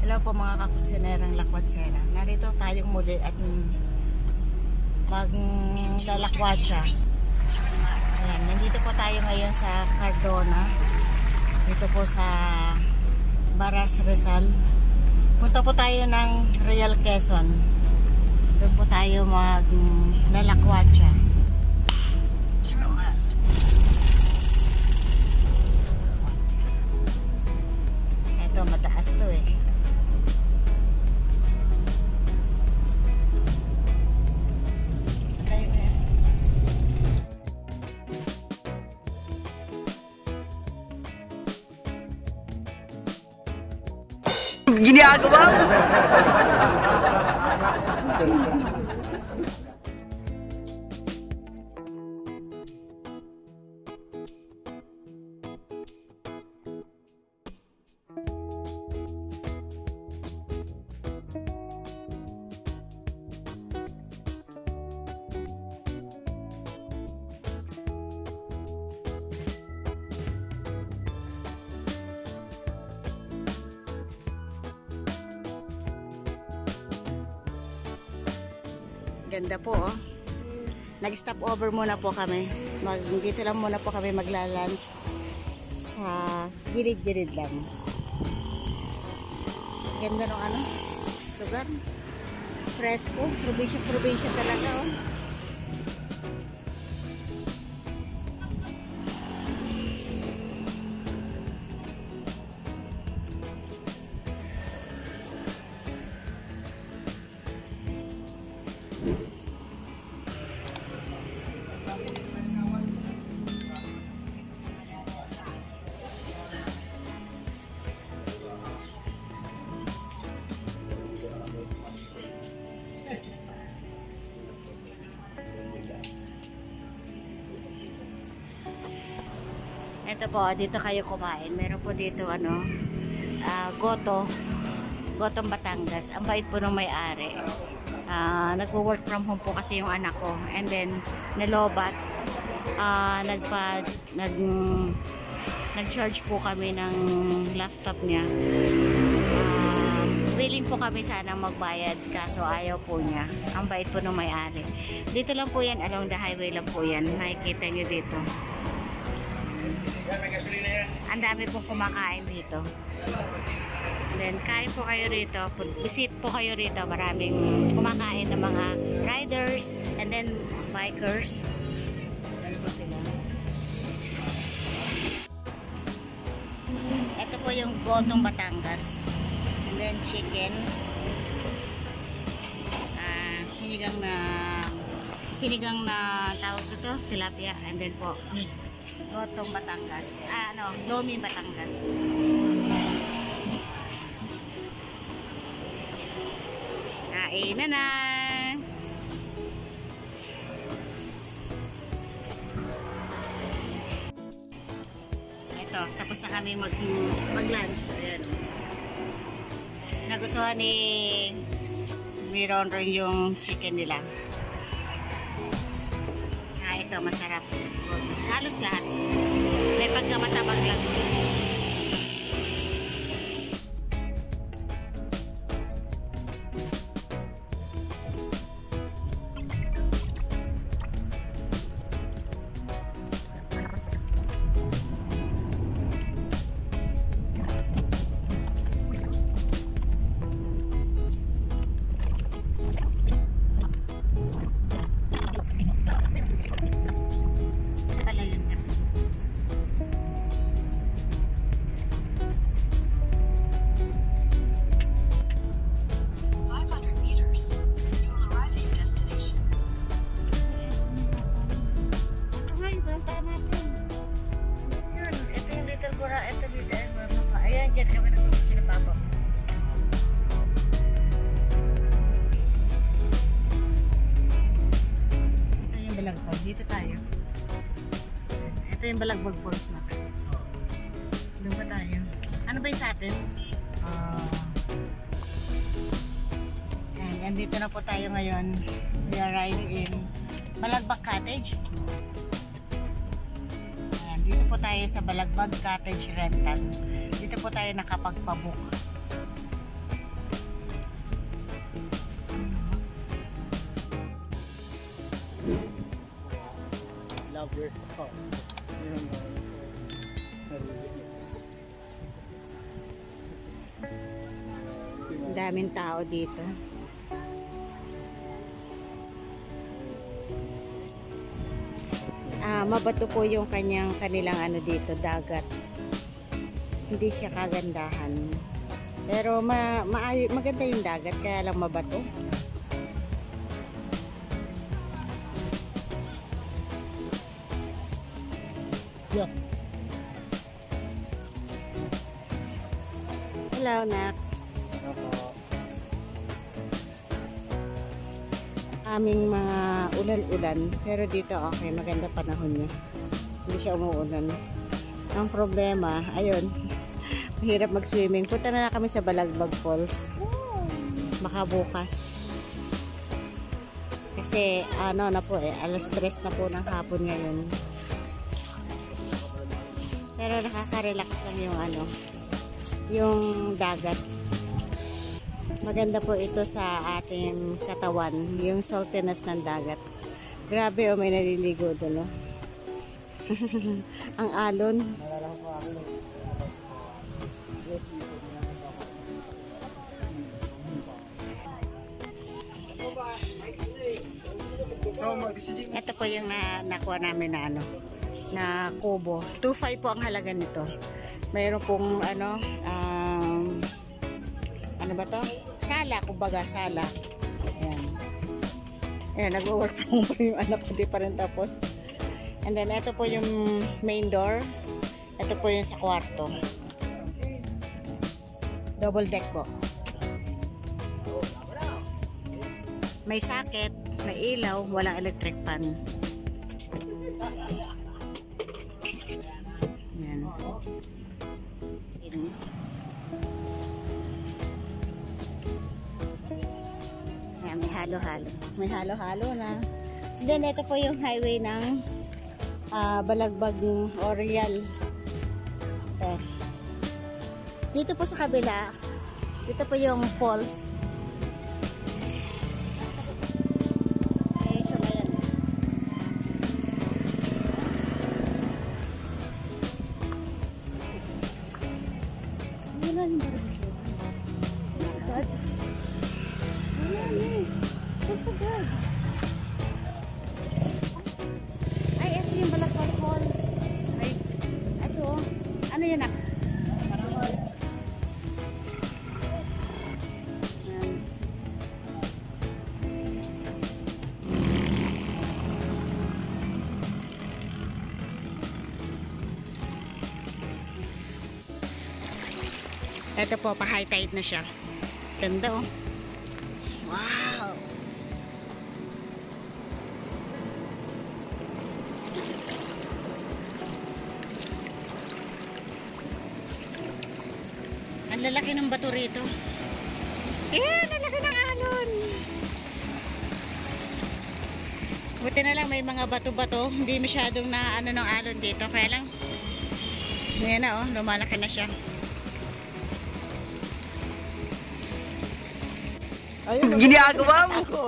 Hello po mga kakutsinerang lakwatsera. Narito tayong muli at maglalakwatsa. Ayan, nandito po tayo ngayon sa Cardona. Dito po sa Baras, Rizal. Punta po tayo ng Real Quezon. Doon po tayo maglalakwatsa. Ito, mataas to eh. Ginagawa mo. Ganda po oh. Nag-stop over muna po kami. Dito lang muna po kami magla-lunch sa gilid-gilid lang. Ganda ng lugar. Fresco, probinsya talaga oh. Ito po, dito kayo kumain. Meron po dito Gotong Batangas. Ang bait po ng may-ari. Nagwo-work from home po kasi yung anak ko. And then, nilobat. Nag-charge po kami ng laptop niya. Willing po kami sana magbayad kaso ayaw po niya. Ang bait po ng may-ari. Dito lang po yan, along the highway lang po yan. Nakikita nyo dito. Ang dami pong kumakain dito. Then kain po kayo rito, visit po kayo rito. Maraming kumakain ng mga riders and then bikers. Ayan po sila. Ito po yung Gotong Batangas. And then chicken. Sinigang na tawag ito, tilapia. And then po Gotong Batangas. Lomi Batangas. Kain na. Ito, tapos na kami mag-lunch. Ayan. Nagustuhan ni Ron yung chicken nila. Ito, masarap. Halos lahat. May pagkamatabang lang. Ayan, dyan kami nagpupunta si Papa. Ito yung Balagbag. Dito tayo. Ito yung Balagbag Falls na. Doon ba tayo? Ano ba yung sa atin? And dito na po tayo ngayon. We arrive in Balagbag Cottage. Ayan, dito po tayo sa Balagbag Cottage Rental. Dito po tayo nakapagpabook. years ago. Yung Daming tao dito. Mabato po yung kanilang ano dito, dagat. Hindi siya kagandahan. Pero maganda yung dagat, kaya lang mabato. Yeah. Hello, Nak. Aming mga ulan-ulan, pero dito okay, maganda panahon niya. Hindi siya umuulan. Ang problema, ayun, mahirap mag-swimming. Punta na kami sa Balagbag Falls. Baka bukas. Kasi ano na po alas 3 na po ng hapon ngayon. Pero nakaka-relax lang yung ano, yung dagat. Maganda po ito sa ating katawan, yung saltiness ng dagat. Grabe may naliligo doon, no? Ang alon. Ito po yung nakuha namin na ano, na kubo. 2.5 po ang halaga nito. Mayroon pong ano, ano ba to? Sala, kumbaga sala. Ayan. Ayan, nag-work from home pa yung anak ko, di pa rin tapos. And then, ito po yung main door. Ito po yung sa kwarto. Double deck po. May socket, may ilaw, walang electric fan. Ayan. Ayan, may halo-halo. May halo-halo na. Then, ito po yung highway ng Balagbag Orial. Ito. Dito po sa kabila, dito po yung falls. Okay, so ayan. Wala yung barbecue. Oh, sagad. Wala eh. Oh, sagad. Ay, ito yung Balagbag Falls. Ay, ito. Ano yun ah? Ito po, pa-high tide na siya. Ganda oh. Wow! Ang lalaki ng bato rito. Ayan, ang laki ng alon. Buti na lang may mga bato-bato. Hindi masyadong na ano ng alon dito. Kaya lang, ayan na oh, lumalaki na siya. Ginagawa mo. Ako.